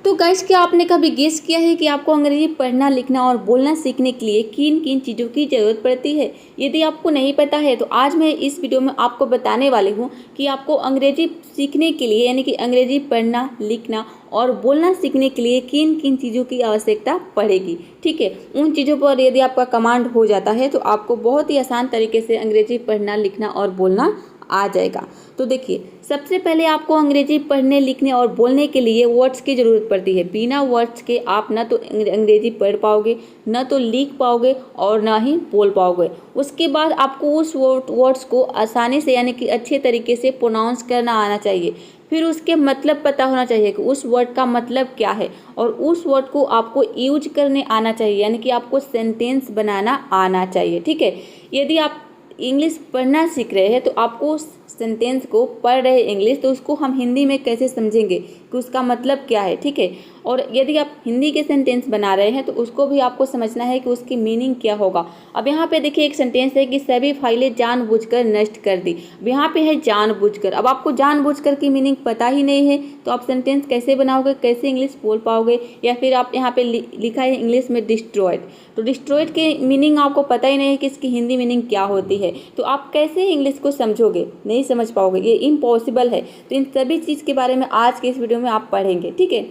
तो गाइस, क्या आपने कभी गेस किया है कि आपको अंग्रेजी पढ़ना, लिखना और बोलना सीखने के लिए किन किन चीज़ों की ज़रूरत पड़ती है? यदि आपको नहीं पता है तो आज मैं इस वीडियो में आपको बताने वाली हूँ कि आपको अंग्रेजी सीखने के लिए, यानी कि अंग्रेजी पढ़ना, लिखना और बोलना सीखने के लिए किन किन चीज़ों की आवश्यकता पड़ेगी। ठीक है, उन चीज़ों पर यदि आपका कमांड हो जाता है तो आपको बहुत ही आसान तरीके से अंग्रेजी पढ़ना, लिखना और बोलना आ जाएगा। तो देखिए, सबसे पहले आपको अंग्रेजी पढ़ने, लिखने और बोलने के लिए वर्ड्स की ज़रूरत पड़ती है। बिना वर्ड्स के आप ना तो अंग्रेजी पढ़ पाओगे, ना तो लिख पाओगे और ना ही बोल पाओगे। उसके बाद आपको उस वर्ड्स को आसानी से, यानी कि अच्छे तरीके से प्रोनाउंस करना आना चाहिए। फिर उसके मतलब पता होना चाहिए कि उस वर्ड का मतलब क्या है, और उस वर्ड को आपको यूज करने आना चाहिए, यानी कि आपको सेंटेंस बनाना आना चाहिए। ठीक है, यदि आप इंग्लिश पढ़ना सीख रहे हैं तो आपको सेंटेंस को पढ़ रहे इंग्लिश, तो उसको हम हिंदी में कैसे समझेंगे कि उसका मतलब क्या है। ठीक है, और यदि आप हिंदी के सेंटेंस बना रहे हैं तो उसको भी आपको समझना है कि उसकी मीनिंग क्या होगा। अब यहाँ पे देखिए, एक सेंटेंस है कि सभी फाइलें जानबूझकर नष्ट कर दी। अब यहाँ पे है जानबूझकर। अब आपको जानबूझकर की मीनिंग पता ही नहीं है तो आप सेंटेंस कैसे बनाओगे, कैसे इंग्लिश बोल पाओगे। या फिर आप यहाँ पे लिखा है इंग्लिश में डिस्ट्रॉयड, तो डिस्ट्रॉयड के मीनिंग आपको पता ही नहीं है कि इसकी हिंदी मीनिंग क्या होती है, तो आप कैसे इंग्लिश को समझोगे, नहीं समझ पाओगे, ये इम्पॉसिबल है। तो इन सभी चीज़ के बारे में आज के इस वीडियो में आप पढ़ेंगे। ठीक है,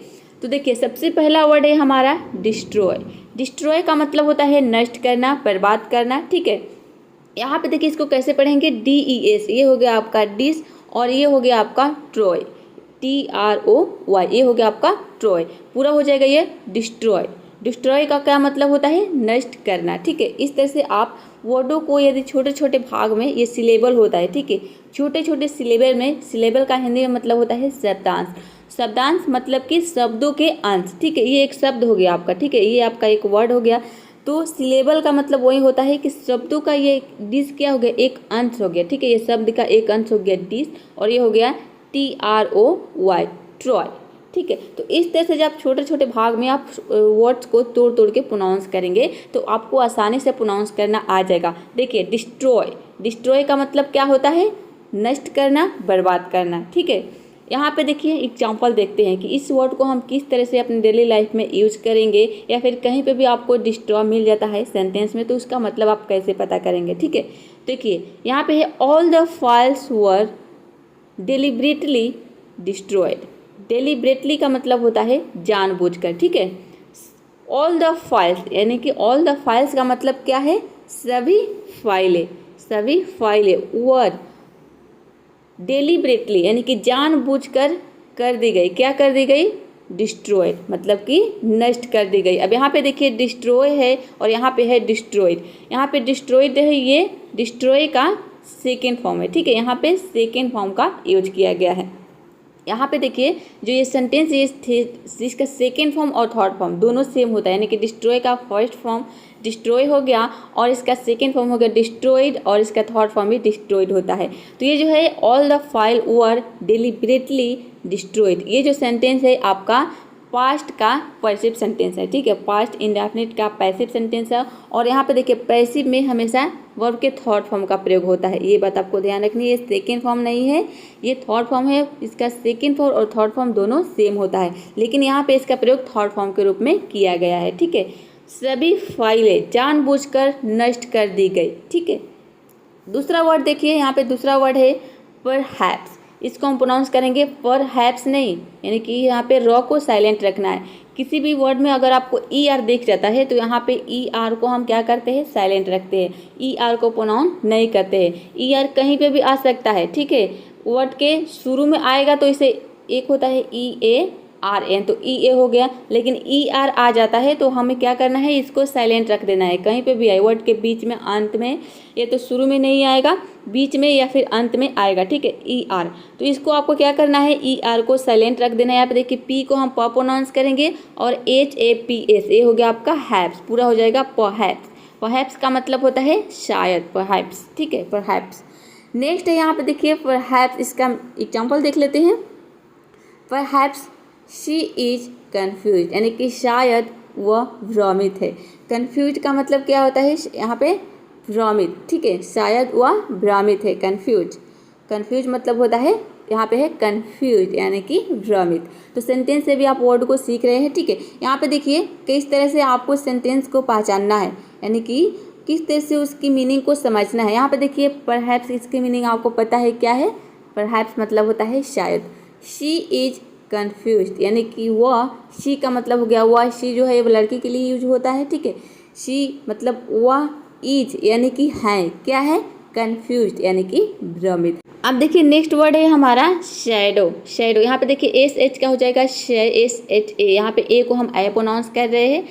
तो देखिए, सबसे पहला वर्ड है हमारा डिस्ट्रॉय। डिस्ट्रॉय का मतलब होता है नष्ट करना, बर्बाद करना। ठीक है, यहाँ पे देखिए इसको कैसे पढ़ेंगे, DES, ये हो गया आपका डिस, और ये हो गया आपका ट्रॉय, TROY, ये हो गया आपका ट्रॉय। पूरा हो जाएगा ये डिस्ट्रॉय। डिस्ट्रॉय का क्या मतलब होता है, नष्ट करना। ठीक है, इस तरह से आप वर्डों को, यदि छोटे छोटे भाग में, ये सिलेबल होता है। ठीक है, छोटे छोटे सिलेबल में, सिलेबल का हिंदी में मतलब होता है शब्दांश। शब्दांश मतलब कि शब्दों के अंश। ठीक है, ये एक शब्द हो गया आपका। ठीक है, ये आपका एक वर्ड हो गया। तो सिलेबल का मतलब वही होता है कि शब्दों का ये डिस क्या हो गया, एक अंश हो गया। ठीक है, ये शब्द का एक अंश हो गया डिस, और ये हो गया TROY, ट्रॉय। ठीक है, तो इस तरह से जब छोटे छोटे भाग में आप वर्ड्स को तोड़ तोड़ के प्रोनाउंस करेंगे तो आपको आसानी से प्रोनाउंस करना आ जाएगा। देखिए, डिस्ट्रॉय, डिस्ट्रॉय का मतलब क्या होता है, नष्ट करना, बर्बाद करना। ठीक है, यहाँ पे देखिए एग्जाम्पल देखते हैं कि इस वर्ड को हम किस तरह से अपनी डेली लाइफ में यूज करेंगे, या फिर कहीं पे भी आपको डिस्ट्रॉय मिल जाता है सेंटेंस में तो उसका मतलब आप कैसे पता करेंगे। ठीक है, देखिए यहाँ पे है all the files were deliberately destroyed. Deliberately का मतलब होता है जानबूझकर। ठीक है, ऑल द फाइल्स, यानी कि ऑल द फाइल्स का मतलब क्या है, सभी फाइलें, सभी फाइलें वर डिलिबरेटली, यानी कि जानबूझकर कर दी गई। क्या कर दी गई, डिस्ट्रॉयड, मतलब कि नष्ट कर दी गई। अब यहाँ पे देखिए डिस्ट्रॉय है और यहाँ पे है डिस्ट्रॉयड। यहाँ पे डिस्ट्रॉयड है, ये डिस्ट्रॉय का सेकेंड फॉर्म है। ठीक है, यहाँ पे सेकेंड फॉर्म का यूज किया गया है। यहाँ पे देखिए जो ये सेंटेंस, ये इसका सेकेंड फॉर्म और थर्ड फॉर्म दोनों सेम होता है, यानी कि डिस्ट्रॉय का फर्स्ट फॉर्म डिस्ट्रॉय हो गया और इसका सेकेंड फॉर्म हो गया डिस्ट्रॉयड, और इसका थर्ड फॉर्म भी डिस्ट्रॉयड होता है। तो ये जो है all the file were deliberately destroyed, ये जो सेंटेंस है आपका पास्ट का पैसिव सेंटेंस है। ठीक है, पास्ट इंडेफिनिट का पैसिव सेंटेंस है, और यहाँ पे देखिए पैसिव में हमेशा वर्ब के थर्ड फॉर्म का प्रयोग होता है। ये बात आपको ध्यान रखनी है, सेकेंड फॉर्म नहीं है, ये थर्ड फॉर्म है। इसका सेकेंड फॉर्म और थर्ड फॉर्म दोनों सेम होता है, लेकिन यहाँ पे इसका प्रयोग थर्ड फॉर्म के रूप में किया गया है। ठीक है, सभी फाइलें जानबूझकर नष्ट कर दी गई। ठीक है, दूसरा वर्ड देखिए, यहाँ पे दूसरा वर्ड है परहैप्स। इसको हम प्रोनाउंस करेंगे परहैप्स नहीं, यानी कि यहाँ पे र को साइलेंट रखना है। किसी भी वर्ड में अगर आपको ER दिख जाता है तो यहाँ पे ER को हम क्या करते हैं, साइलेंट रखते हैं, ER को प्रोनाउंस नहीं करते हैं। ER कहीं पे भी आ सकता है। ठीक है, वर्ड के शुरू में आएगा तो इसे, एक होता है EARN, तो EA हो गया, लेकिन ER आ जाता है तो हमें क्या करना है, इसको साइलेंट रख देना है। कहीं पे भी आए, वर्ड के बीच में, अंत में, ये तो शुरू में नहीं आएगा, बीच में या फिर अंत में आएगा। ठीक है, ER, तो इसको आपको क्या करना है, ER को साइलेंट रख देना है। यहाँ पे देखिए P को हम प प्रोनाउंस करेंगे, और HAPS, ये हो गया आपका हैप्स, पूरा हो जाएगा परहैप्स। परहैप्स का मतलब होता है शायद, परहैप्स। ठीक है, परहैप्स। नेक्स्ट है यहाँ पे देखिए परहैप्स, इसका एग्जाम्पल देख लेते हैं। परहैप्स शी इज कन्फ्यूज, यानी कि शायद वह भ्रमित है। कन्फ्यूज का मतलब क्या होता है, यहाँ पे भ्रमित। ठीक है, शायद वह भ्रमित है, कन्फ्यूज। कन्फ्यूज मतलब होता है यहाँ पे है कन्फ्यूज यानी कि भ्रमित। तो सेंटेंस से भी आप वर्ड को सीख रहे हैं, ठीक है। यहाँ पे देखिए किस तरह से आपको सेंटेंस को पहचानना है, यानी कि किस तरह से उसकी मीनिंग को समझना है। यहाँ पे देखिए परहैप्स, इसकी मीनिंग आपको पता है क्या है। परहैप्स मतलब होता है शायद। शी इज कन्फ्यूज्ड यानी कि वह, शी का मतलब हो गया वह, शी जो है वो लड़की के लिए यूज होता है, ठीक है। शी मतलब वह, इज यानी कि है, क्या है, कन्फ्यूज्ड यानी कि भ्रमित। अब देखिए नेक्स्ट वर्ड है हमारा शैडो। शैडो यहाँ पे देखिए एस एच क्या हो जाएगा, SHA। यहाँ पे ए को हम ए प्रोनाउंस कर रहे हैं,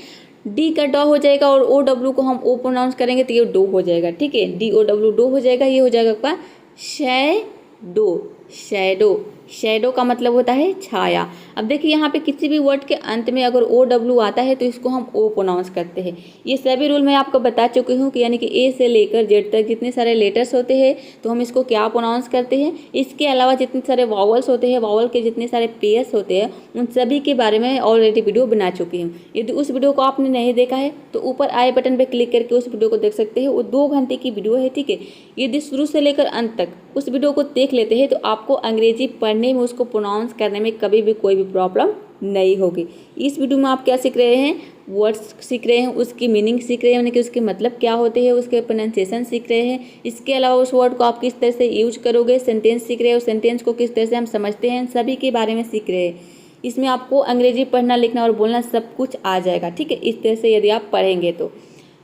डी का डॉ हो जाएगा और ओ डब्ल्यू को हम ओ प्रोनाउंस करेंगे तो ये डो हो जाएगा, ठीक है। DOW डो हो जाएगा, ये हो जाएगा आपका शैडो। शैडो, शैडो का मतलब होता है छाया। अब देखिए यहाँ पे किसी भी वर्ड के अंत में अगर OW आता है तो इसको हम ओ प्रोनाउंस करते हैं। ये सभी रूल मैं आपको बता चुकी हूँ कि यानी कि ए से लेकर जेड तक जितने सारे लेटर्स होते हैं तो हम इसको क्या प्रोनाउंस करते हैं। इसके अलावा जितने सारे वॉवल्स होते हैं, वॉवल के जितने सारे पेयर्स होते हैं, उन सभी के बारे में ऑलरेडी वीडियो बना चुकी हूँ। यदि उस वीडियो को आपने नहीं देखा है तो ऊपर आई बटन पर क्लिक करके उस वीडियो को देख सकते हैं। वो 2 घंटे की वीडियो है, ठीक है। यदि शुरू से लेकर अंत तक उस वीडियो को देख लेते हैं तो आपको अंग्रेजी पढ़ने में, उसको प्रोनाउंस करने में कभी भी कोई भी प्रॉब्लम नहीं होगी। इस वीडियो में आप क्या सीख रहे हैं, वर्ड्स सीख रहे हैं, उसकी मीनिंग सीख रहे हैं, यानी कि उसके मतलब क्या होते हैं, उसके प्रोनाउंसिएशन सीख रहे हैं। इसके अलावा उस वर्ड को आप किस तरह से यूज करोगे, सेंटेंस सीख रहे हो, सेंटेंस को किस तरह से हम समझते हैं, सभी के बारे में सीख रहे हैं। इसमें आपको अंग्रेजी पढ़ना, लिखना और बोलना सब कुछ आ जाएगा, ठीक है। इस तरह से यदि आप पढ़ेंगे तो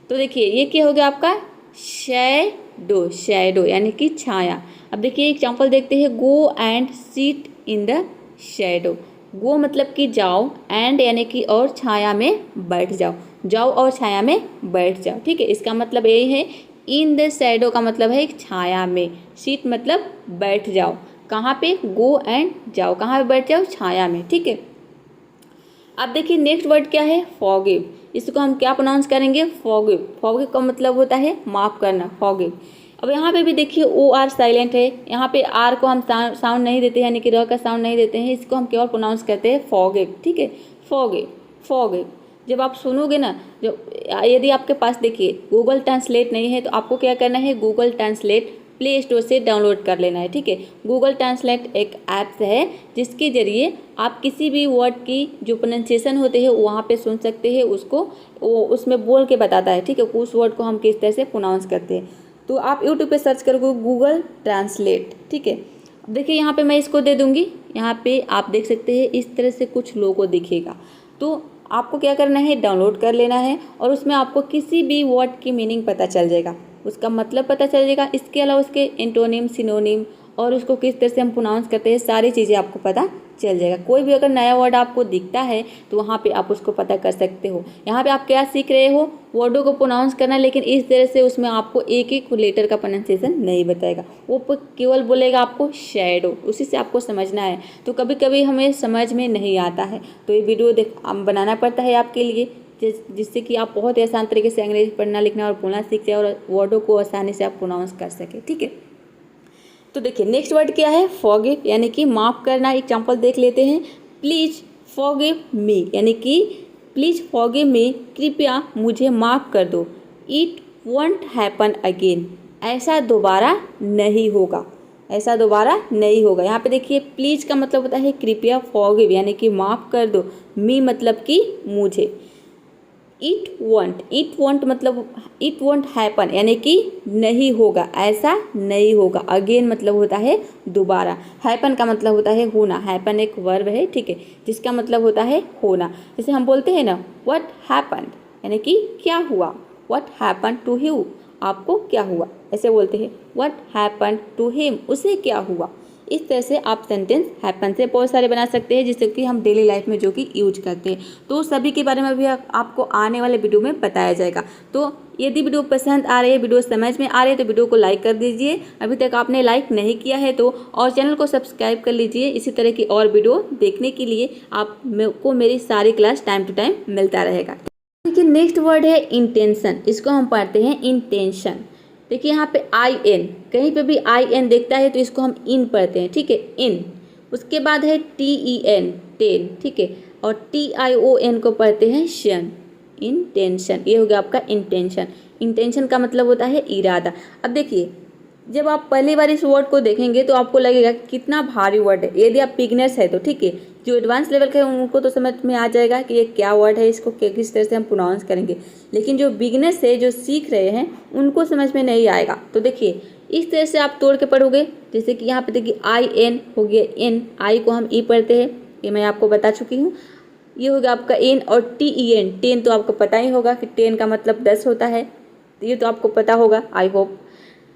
देखिए ये क्या हो गया आपका शैडो। शैडो यानी कि छाया। अब देखिए एग्जाम्पल देखते हैं, go and sit in the shadow. Go मतलब कि जाओ, एंड यानी कि और, छाया में बैठ जाओ। जाओ और छाया में बैठ जाओ, ठीक है। इसका मतलब यही है। इन द शैडो का मतलब है छाया में, सीट मतलब बैठ जाओ। कहाँ पे, गो एंड जाओ, कहाँ पे बैठ जाओ, छाया में, ठीक है। अब देखिए नेक्स्ट वर्ड क्या है, फॉरगिव। इसको हम क्या प्रोनाउंस करेंगे, फॉरगिव। फॉरगिव का मतलब होता है माफ़ करना, फॉरगिव। अब यहाँ पे भी देखिए OR साइलेंट है, यहाँ पे R को हम साउंड नहीं देते हैं, यानी कि र का साउंड नहीं देते हैं, इसको हम केवल प्रोनाउंस करते हैं फॉरगिव, ठीक है। Forgive, forgive. जब आप सुनोगे ना, जब यदि आपके पास देखिए गूगल ट्रांसलेट नहीं है तो आपको क्या करना है, गूगल ट्रांसलेट प्ले स्टोर से डाउनलोड कर लेना है, ठीक है। गूगल ट्रांसलेट एक ऐप्स है जिसके ज़रिए आप किसी भी वर्ड की जो प्रोनाउंसिएशन होते हैं वहाँ पे सुन सकते हैं, उसको वो उसमें बोल के बताता है, ठीक है। उस वर्ड को हम किस तरह से प्रोनाउंस करते हैं। तो आप यूट्यूब पे सर्च करोगे गूगल ट्रांसलेट, ठीक है। अब देखिए यहाँ पे मैं इसको दे दूँगी, यहाँ पे आप देख सकते हैं इस तरह से कुछ लोगो दिखेगा। तो आपको क्या करना है, डाउनलोड कर लेना है और उसमें आपको किसी भी वर्ड की मीनिंग पता चल जाएगा, उसका मतलब पता चल जाएगा। इसके अलावा उसके एंटोनिम, सिनोनिम और उसको किस तरह से हम प्रोनाउंस करते हैं, सारी चीज़ें आपको पता चल जाएगा। कोई भी अगर नया वर्ड आपको दिखता है तो वहाँ पे आप उसको पता कर सकते हो। यहाँ पे आप क्या सीख रहे हो, वर्डों को प्रोनाउंस करना, लेकिन इस तरह से उसमें आपको एक एक लेटर का प्रोनाउंसिएशन नहीं बताएगा, वो केवल बोलेगा आपको शैडो, उसी से आपको समझना है। तो कभी कभी हमें समझ में नहीं आता है तो ये वीडियो बनाना पड़ता है आपके लिए, जिससे कि आप बहुत ही आसान तरीके से अंग्रेजी पढ़ना, लिखना और बोलना सीख जाए और वर्डों को आसानी से आप प्रोनाउंस कर सके, ठीक है। तो देखिए नेक्स्ट वर्ड क्या है, फॉरगिव यानी कि माफ़ करना। एग्जाम्पल देख लेते हैं, प्लीज़ फॉरगिव मी यानी कि प्लीज़ फॉरगिव मी, कृपया मुझे माफ़ कर दो। इट वॉन्ट हैपन अगेन, ऐसा दोबारा नहीं होगा, ऐसा दोबारा नहीं होगा। यहाँ पे देखिए प्लीज़ का मतलब होता है कृपया, फॉरगिव यानी कि माफ़ कर दो, मी मतलब कि मुझे। इट वॉन्ट मतलब इट वॉन्ट हैपन यानी कि नहीं होगा, ऐसा नहीं होगा। अगेन मतलब होता है दोबारा। हैपन का मतलब होता है होना, हैपन एक वर्ब है, ठीक है, जिसका मतलब होता है होना। जैसे हम बोलते हैं ना व्हाट हैपन यानी कि क्या हुआ, व्हाट हैपन टू यू, आपको क्या हुआ, ऐसे बोलते हैं व्हाट हैपन टू हिम, उसे क्या हुआ। इस तरह से आप सेंटेंस हैपन से बहुत सारे बना सकते हैं जिससे कि हम डेली लाइफ में जो कि यूज करते हैं। तो सभी के बारे में भी आपको आने वाले वीडियो में बताया जाएगा। तो यदि वीडियो पसंद आ रही है, वीडियो समझ में आ रही है तो वीडियो को लाइक कर दीजिए। अभी तक आपने लाइक नहीं किया है तो, और चैनल को सब्सक्राइब कर लीजिए। इसी तरह की और वीडियो देखने के लिए आपको मेरी सारी क्लास टाइम टू टाइम मिलता रहेगा। देखिए नेक्स्ट वर्ड है इंटेंशन, इसको हम पढ़ते हैं इंटेंशन। देखिए यहाँ पे IN, कहीं पे भी IN देखता है तो इसको हम इन पढ़ते हैं, ठीक है, इन। उसके बाद है TEN, टेन, ठीक है, और TION को पढ़ते हैं शन, इंटेंशन। ये हो गया आपका इंटेंशन। इंटेंशन का मतलब होता है इरादा। अब देखिए जब आप पहली बार इस वर्ड को देखेंगे तो आपको लगेगा कि कितना भारी वर्ड है। यदि आप बिगनर्स है तो ठीक है, जो एडवांस लेवल के हैं उनको तो समझ में आ जाएगा कि ये क्या वर्ड है, इसको किस तरह से हम प्रोनाउंस करेंगे। लेकिन जो बिगनर्स है, जो सीख रहे हैं, उनको समझ में नहीं आएगा। तो देखिए इस तरह से आप तोड़ के पढ़ोगे। जैसे कि यहाँ पे देखिए IN हो गया N, आई को हम ई पढ़ते हैं, ये मैं आपको बता चुकी हूँ। ये हो गया आपका N और TEN, 10 तो आपको पता ही होगा कि 10 का मतलब 10 होता है, ये तो आपको पता होगा आई होप।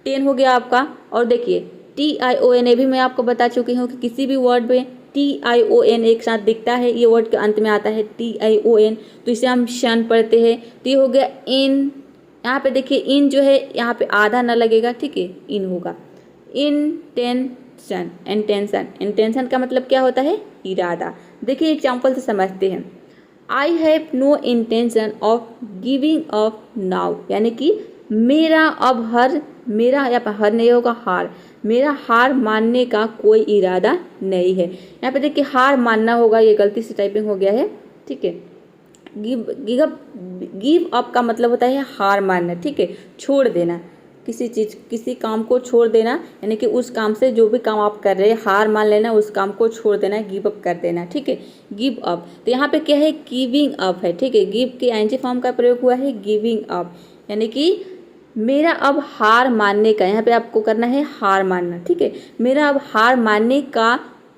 10 हो गया आपका। और देखिए TION, ये भी मैं आपको बता चुकी हूँ कि किसी भी वर्ड में TION एक साथ दिखता है, ये वर्ड के अंत में आता है TION, तो इसे हम शन पढ़ते हैं। तो ये हो गया इन। यहाँ पे देखिए इन जो है यहाँ पे आधा न लगेगा, ठीक है, इन होगा। इंटेंशन, इंटेंशन, इंटेंशन का मतलब क्या होता है, इरादा। देखिए एग्जाम्पल से समझते हैं। I have no intention of giving up now, यानी कि मेरा अब मेरा या हर नहीं होगा, हार, मेरा हार मानने का कोई इरादा नहीं है। यहाँ पे देखिए हार मानना होगा, ये गलती से टाइपिंग हो गया है, ठीक है। गिव अप का मतलब होता है हार मानना, ठीक है, छोड़ देना, किसी काम को छोड़ देना, यानी कि उस काम से, जो भी काम आप कर रहे हैं, हार मान लेना, उस काम को छोड़ देना, गिव अप कर देना, ठीक है, गिव अप। तो यहाँ पे क्या है, गिविंग अप है, ठीक है, गिव के ING फॉर्म का प्रयोग हुआ है, गिविंग अप, यानी कि मेरा अब हार मानने का, यहाँ पे आपको करना है हार मानना, ठीक है, मेरा अब हार मानने का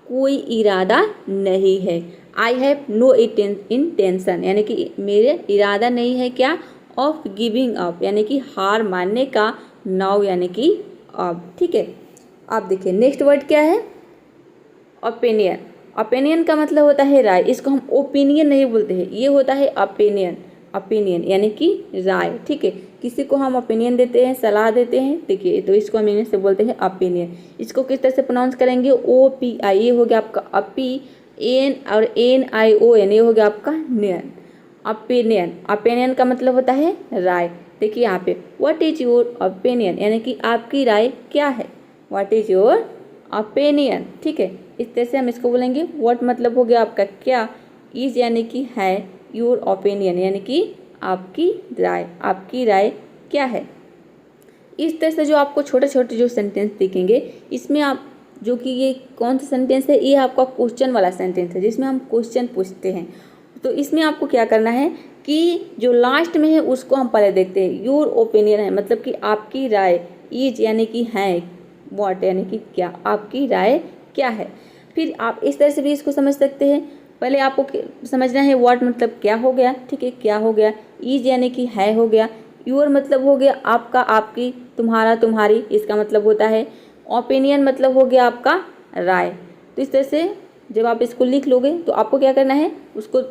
कोई इरादा नहीं है। आई हैव नो इंटेंशन, यानी कि मेरे इरादा नहीं है क्या, ऑफ गिविंग अप, यानी कि हार मानने का, नाउ यानी कि अब, ठीक है। आप देखिए नेक्स्ट वर्ड क्या है, ओपिनियन। ओपिनियन का मतलब होता है राय, इसको हम ओपिनियन नहीं बोलते हैं, ये होता है ओपिनियन। ओपिनियन यानी कि राय, ठीक है, किसी को हम ओपिनियन देते हैं, सलाह देते हैं, देखिए, तो इसको हम इंग्लिश से बोलते हैं ओपिनियन। इसको किस तरह से प्रोनाउंस करेंगे, OPI, ये हो गया आपका अपी, एन और NION, ये हो गया आपका नियन। ओपिनियन, ओपिनियन का मतलब होता है राय। देखिए यहाँ पे व्हाट इज योर ओपिनियन, यानी कि आपकी राय क्या है, व्हाट इज योर ओपिनियन, ठीक है, इस तरह से हम इसको बोलेंगे। व्हाट मतलब हो गया आपका क्या, इज यानी कि है, योर ओपिनियन यानी कि आपकी राय क्या है। इस तरह से जो आपको छोटे छोटे जो सेंटेंस दिखेंगे, इसमें आप जो कि ये कौन सा सेंटेंस है, ये आपका क्वेश्चन वाला सेंटेंस है, जिसमें हम क्वेश्चन पूछते हैं। तो इसमें आपको क्या करना है कि जो लास्ट में है उसको हम पहले देखते हैं। योर ओपिनियन है मतलब कि आपकी राय, इज यानी कि है, व्हाट यानी कि क्या, आपकी राय क्या है। फिर आप इस तरह से भी इसको समझ सकते हैं। पहले आपको समझना है व्हाट मतलब क्या हो गया, ठीक है, क्या हो गया, इज यानी कि है हो गया, योर मतलब हो गया आपका, आपकी, तुम्हारा, तुम्हारी, इसका मतलब होता है। ओपिनियन मतलब हो गया आपका राय। तो इस तरह से जब आप इसको लिख लोगे तो आपको क्या करना है, उसको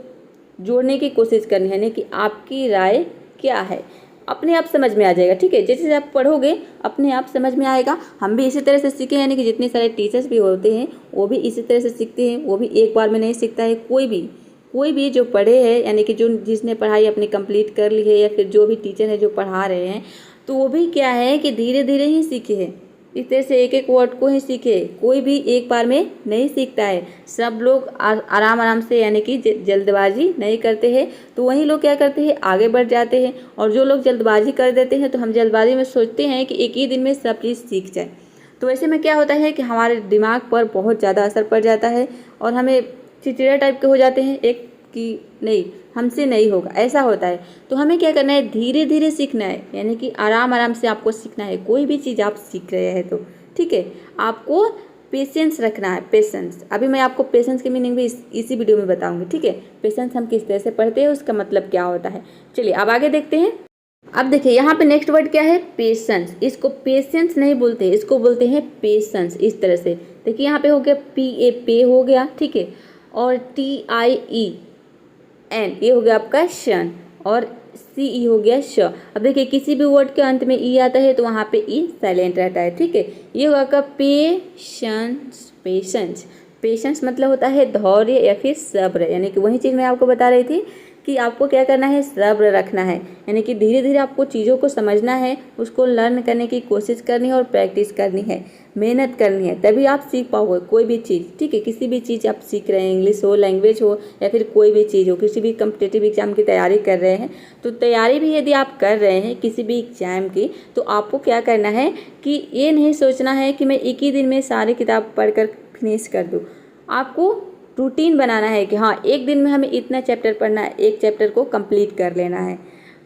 जोड़ने की कोशिश करनी है, यानी कि आपकी राय क्या है, अपने आप समझ में आ जाएगा, ठीक है। जैसे आप पढ़ोगे अपने आप समझ में आएगा। हम भी इसी तरह से सीखे, यानी कि जितने सारे टीचर्स भी होते हैं वो भी इसी तरह से सीखते हैं, वो भी एक बार में नहीं सीखता है। कोई भी जो पढ़े है, यानी कि जो जिसने पढ़ाई अपनी कंप्लीट कर ली है, या फिर जो भी टीचर है जो पढ़ा रहे हैं, तो वो भी क्या है कि धीरे धीरे ही सीखे हैं, इस तरह से एक एक वर्ड को ही सीखे। कोई भी एक बार में नहीं सीखता है, सब लोग आराम आराम से, यानी कि जल्दबाजी नहीं करते हैं, तो वही लोग क्या करते हैं, आगे बढ़ जाते हैं। और जो लोग जल्दबाजी कर देते हैं, तो हम जल्दबाजी में सोचते हैं कि एक ही दिन में सब चीज़ सीख जाए, तो ऐसे में क्या होता है कि हमारे दिमाग पर बहुत ज़्यादा असर पड़ जाता है और हमें चिड़चिड़ा टाइप के हो जाते हैं, एक कि नहीं हमसे नहीं होगा, ऐसा होता है। तो हमें क्या करना है, धीरे धीरे सीखना है, यानी कि आराम आराम से आपको सीखना है। कोई भी चीज़ आप सीख रहे हैं तो ठीक है, आपको पेशेंस रखना है, पेशेंस। अभी मैं आपको पेशेंस की मीनिंग भी इसी वीडियो में बताऊंगी, ठीक है। पेशेंस हम किस तरह से पढ़ते हैं, उसका मतलब क्या होता है। चलिए अब आगे देखते हैं। अब देखिए यहाँ पे नेक्स्ट वर्ड क्या है, पेशेंस। इसको पेशेंस नहीं बोलते, इसको बोलते हैं पेशेंस। इस तरह से देखिए यहाँ पे हो गया PA, पे हो गया, ठीक है, और TIEN, ये हो गया आपका शन, और CE हो गया श। अब देखिए किसी भी वर्ड के अंत में ई आता है तो वहाँ पे ई साइलेंट रहता है, ठीक है। ये होगा आपका पेशेंस, पेशेंस। पेशेंस मतलब होता है धैर्य या फिर सब्र, यानी कि वही चीज़ मैं आपको बता रही थी कि आपको क्या करना है, सब्र रखना है, यानी कि धीरे धीरे आपको चीज़ों को समझना है, उसको लर्न करने की कोशिश करनी है और प्रैक्टिस करनी है, मेहनत करनी है, तभी आप सीख पाओगे कोई भी चीज़। ठीक है, किसी भी चीज़ आप सीख रहे हैं, इंग्लिश हो, लैंग्वेज हो, या फिर कोई भी चीज़ हो, किसी भी कम्पिटिटिव एग्जाम की तैयारी कर रहे हैं, तो तैयारी भी यदि आप कर रहे हैं किसी भी एग्जाम की, तो आपको क्या करना है कि ये नहीं सोचना है कि मैं एक ही दिन में सारी किताब पढ़कर फिनिश कर दूँ। आपको रूटीन बनाना है कि हाँ, एक दिन में हमें इतना चैप्टर पढ़ना है, एक चैप्टर को कंप्लीट कर लेना है।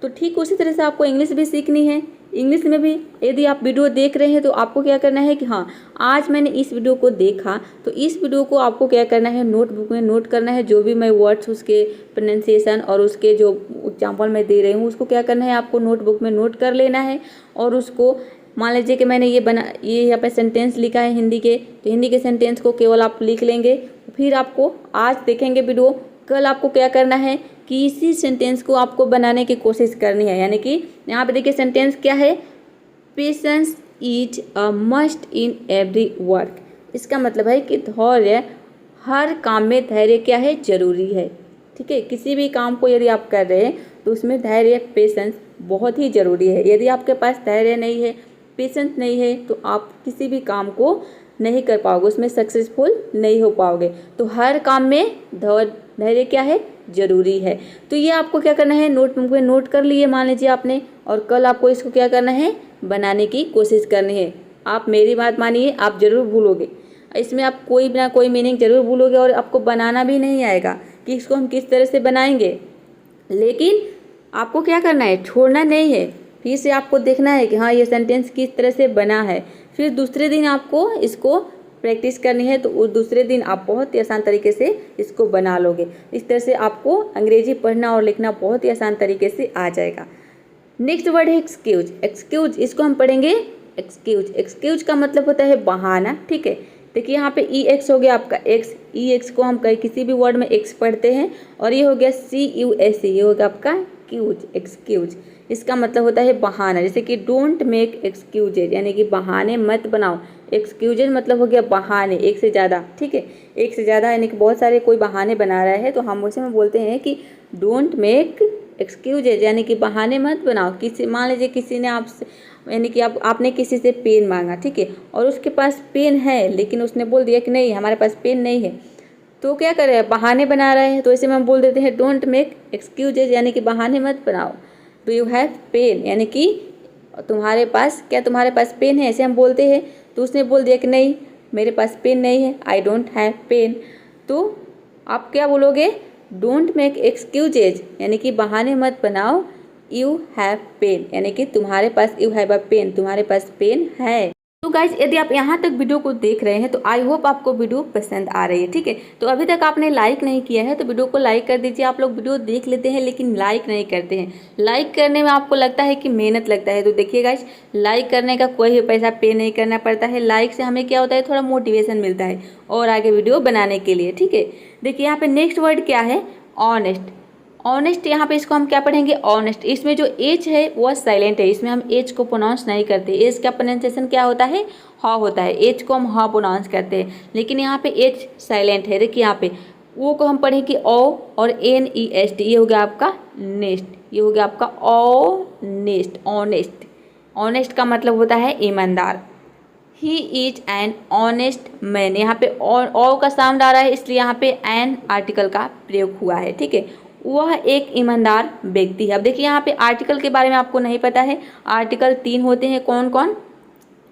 तो ठीक उसी तरह से आपको इंग्लिश भी सीखनी है। इंग्लिश में भी यदि आप वीडियो देख रहे हैं तो आपको क्या करना है कि हाँ, आज मैंने इस वीडियो को देखा, तो इस वीडियो को आपको क्या करना है, नोटबुक में नोट करना है। जो भी मैं वर्ड्स उसके प्रोनाउंसिएशन और उसके जो एग्जाम्पल मैं दे रही हूँ उसको क्या करना है, आपको नोटबुक में नोट कर लेना है। और उसको मान लीजिए कि मैंने ये यहाँ पे सेंटेंस लिखा है हिंदी के, तो हिंदी के सेंटेंस को केवल आप लिख लेंगे। फिर आपको आज देखेंगे वीडियो, कल आपको क्या करना है कि इसी सेंटेंस को आपको बनाने की कोशिश करनी है। यानी कि यहाँ पे देखिए सेंटेंस क्या है, patience is a must in every work. इसका मतलब है कि धैर्य, हर काम में धैर्य क्या है, जरूरी है। ठीक है, किसी भी काम को यदि आप कर रहे हैं तो उसमें धैर्य, पेशेंस बहुत ही ज़रूरी है। यदि आपके पास धैर्य नहीं है, पेशेंस नहीं है, तो आप किसी भी काम को नहीं कर पाओगे, उसमें सक्सेसफुल नहीं हो पाओगे। तो हर काम में धैर्य क्या है, जरूरी है। तो ये आपको क्या करना है, नोटबुक में नोट कर लिए मान लीजिए आपने, और कल आपको इसको क्या करना है, बनाने की कोशिश करनी है। आप मेरी बात मानिए, आप ज़रूर भूलोगे, इसमें आप कोई ना कोई मीनिंग ज़रूर भूलोगे और आपको बनाना भी नहीं आएगा कि इसको हम किस तरह से बनाएंगे। लेकिन आपको क्या करना है, छोड़ना नहीं है, फिर से आपको देखना है कि हाँ, ये सेंटेंस किस तरह से बना है। फिर दूसरे दिन आपको इसको प्रैक्टिस करनी है, तो दूसरे दिन आप बहुत ही आसान तरीके से इसको बना लोगे। इस तरह से आपको अंग्रेजी पढ़ना और लिखना बहुत ही आसान तरीके से आ जाएगा। नेक्स्ट वर्ड है एक्सक्यूज। एक्सक्यूज, इसको हम पढ़ेंगे एक्सक्यूज। एक्सक्यूज का मतलब होता है बहाना। ठीक है, देखिए यहाँ पे ई एक्स हो गया आपका एक्स, ई एक्स को हम किसी भी वर्ड में एक्स पढ़ते हैं, और ये हो गया सी यू एस, ये हो गया आपका क्यूज, एक्सक्यूज। इसका मतलब होता है बहाना, जैसे कि डोंट मेक एक्सक्यूजेज, यानी कि बहाने मत बनाओ। एक्सक्यूजेज मतलब हो गया बहाने, एक से ज़्यादा। ठीक है, एक से ज़्यादा यानी कि बहुत सारे कोई बहाने बना रहा है, तो हम उसे में बोलते हैं कि डोंट मेक एक्सक्यूजेज, यानी कि बहाने मत बनाओ। किसी, मान लीजिए किसी ने आपसे, यानी कि आपने किसी से पेन मांगा, ठीक है, और उसके पास पेन है, लेकिन उसने बोल दिया कि नहीं हमारे पास पेन नहीं है, तो क्या कर रहे हैं, बहाने बना रहे हैं। तो ऐसे में हम बोल देते हैं डोंट मेक एक्सक्यूजेज, यानी कि बहाने मत बनाओ। डू यू हैव पेन, यानी कि तुम्हारे पास, क्या तुम्हारे पास पेन है, ऐसे हम बोलते हैं। तो उसने बोल दिया कि नहीं मेरे पास पेन नहीं है, आई डोंट हैव पेन, तो आप क्या बोलोगे, डोंट मेक एक्सक्यूजेज, यानी कि बहाने मत बनाओ। यू हैव पेन, यानी कि तुम्हारे पास, यू हैव अ पेन, तुम्हारे पास पेन है। तो गाइज, यदि आप यहाँ तक वीडियो को देख रहे हैं तो आई होप आपको वीडियो पसंद आ रही है। ठीक है, तो अभी तक आपने लाइक नहीं किया है तो वीडियो को लाइक कर दीजिए। आप लोग वीडियो देख लेते हैं लेकिन लाइक नहीं करते हैं। लाइक करने में आपको लगता है कि मेहनत लगता है, तो देखिए गाइज, लाइक करने का कोई पैसा पे नहीं करना पड़ता है। लाइक से हमें क्या होता है, थोड़ा मोटिवेशन मिलता है और आगे वीडियो बनाने के लिए। ठीक है, देखिए यहाँ पे नेक्स्ट वर्ड क्या है, ऑनेस्ट। ऑनेस्ट, यहाँ पे इसको हम क्या पढ़ेंगे, ऑनेस्ट। इसमें जो एच है वह साइलेंट है, इसमें हम एच को प्रोनाउंस नहीं करते। एच का प्रोनाउंसिएशन क्या होता है, ह होता है, एच को हम ह प्रोनाउंस करते हैं, लेकिन यहाँ पे एच साइलेंट है। देखिए यहाँ पे वो को हम पढ़ेंगे ओ और एन ई एस टी, ये हो गया आपका नेस्ट, ये हो गया आपका ऑनेस्ट। ऑनेस्ट, ऑनेस्ट का मतलब होता है ईमानदार। He is an honest man, यहाँ पे ओ का साउंड आ रहा है इसलिए यहाँ पे एन आर्टिकल का प्रयोग हुआ है। ठीक है, वह एक ईमानदार व्यक्ति है। अब देखिए यहाँ पे आर्टिकल के बारे में आपको नहीं पता है, आर्टिकल 3 होते हैं, कौन कौन,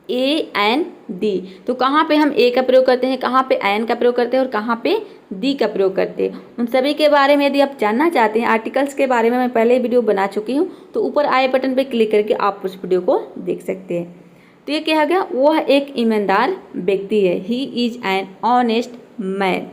ए एन डी। तो कहाँ पे हम ए का प्रयोग करते हैं, कहाँ पे एन का प्रयोग करते हैं और कहाँ पे डी का प्रयोग करते हैं, उन सभी के बारे में यदि आप जानना चाहते हैं, आर्टिकल्स के बारे में मैं पहले वीडियो बना चुकी हूँ, तो ऊपर आई बटन पे क्लिक करके आप उस वीडियो को देख सकते हैं। तो ये क्या हो गया, वह एक ईमानदार व्यक्ति है, he is an honest man.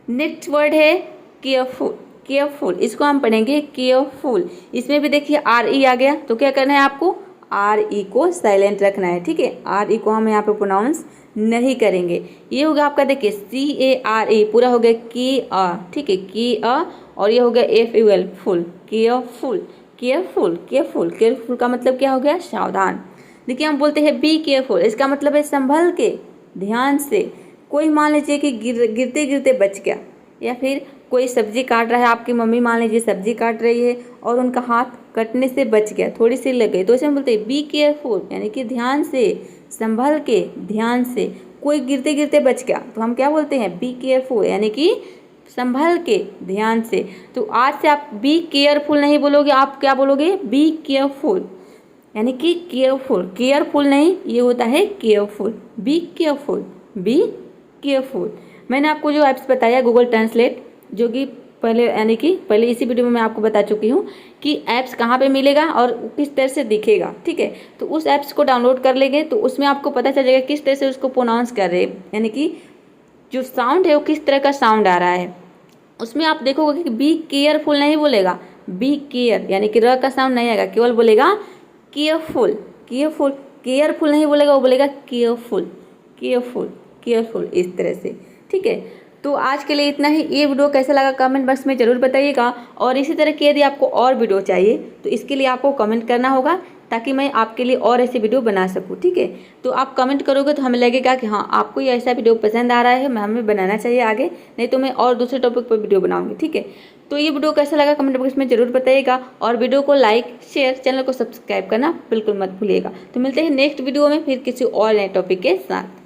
Next word है केयरफुल। केयरफुल, इसको हम पढ़ेंगे केयरफुल। इसमें भी देखिए आर ई आ गया, तो क्या करना है आपको, आर ई को साइलेंट रखना है। ठीक है, आर ई को हम यहाँ पे प्रोनाउंस नहीं करेंगे। ये होगा आपका, देखिए सी ए आर ई पूरा हो गया के अ, ठीक है, के अ, और ये हो गया F U L, full, careful. Careful, careful, careful का मतलब क्या हो गया, सावधान। देखिए हम बोलते हैं बी केयरफुल, इसका मतलब है संभल के, ध्यान से। कोई मान लीजिए कि गिरते गिरते बच गया, या फिर कोई सब्जी काट रहा है, आपकी मम्मी मान लीजिए सब्जी काट रही है और उनका हाथ कटने से बच गया, थोड़ी सी लग गई, तो उसे हम बोलते हैं बी केयरफुल, यानी कि ध्यान से, संभल के, ध्यान से। कोई गिरते गिरते बच गया तो हम क्या बोलते हैं, बी केयरफुल, यानी कि संभल के, ध्यान से। तो आज से आप बी केयरफुल नहीं बोलोगे, आप क्या बोलोगे, बी केयरफुल, यानी कि केयरफुल, केयरफुल नहीं, ये होता है careful, be careful, be careful. मैंने आपको जो ऐप्स बताया गूगल ट्रांसलेट, जो कि पहले यानी कि पहले इसी वीडियो में मैं आपको बता चुकी हूँ कि ऐप्स कहाँ पे मिलेगा और किस तरह से दिखेगा, ठीक है। तो उस ऐप्स को डाउनलोड कर लेंगे तो उसमें आपको पता चल जाएगा किस तरह से उसको प्रोनाउंस कर रहे हैं, यानी कि जो साउंड है वो किस तरह का साउंड आ रहा है। उसमें आप देखोगे कि बी केयरफुल नहीं बोलेगा, बी केयर, यानी कि र का साउंड नहीं आएगा, केवल बोलेगा केयरफुल, केयरफुल, केयरफुल नहीं बोलेगा, वो बोलेगा केयरफुल, केयरफुल, केयरफुल, इस तरह से, ठीक है। तो आज के लिए इतना ही। ये वीडियो कैसा लगा कमेंट बॉक्स में ज़रूर बताइएगा, और इसी तरह की यदि आपको और वीडियो चाहिए तो इसके लिए आपको कमेंट करना होगा, ताकि मैं आपके लिए और ऐसे वीडियो बना सकूं, ठीक है। तो आप कमेंट करोगे तो हमें लगेगा कि हाँ आपको ये ऐसा वीडियो पसंद आ रहा है, हमें बनाना चाहिए आगे, नहीं तो मैं और दूसरे टॉपिक पर वीडियो बनाऊंगी, ठीक है। तो ये वीडियो कैसा लगा कमेंट बॉक्स में ज़रूर बताइएगा, और वीडियो को लाइक, शेयर, चैनल को सब्सक्राइब करना बिल्कुल मत भूलिएगा। तो मिलते हैं नेक्स्ट वीडियो में फिर किसी और नए टॉपिक के साथ।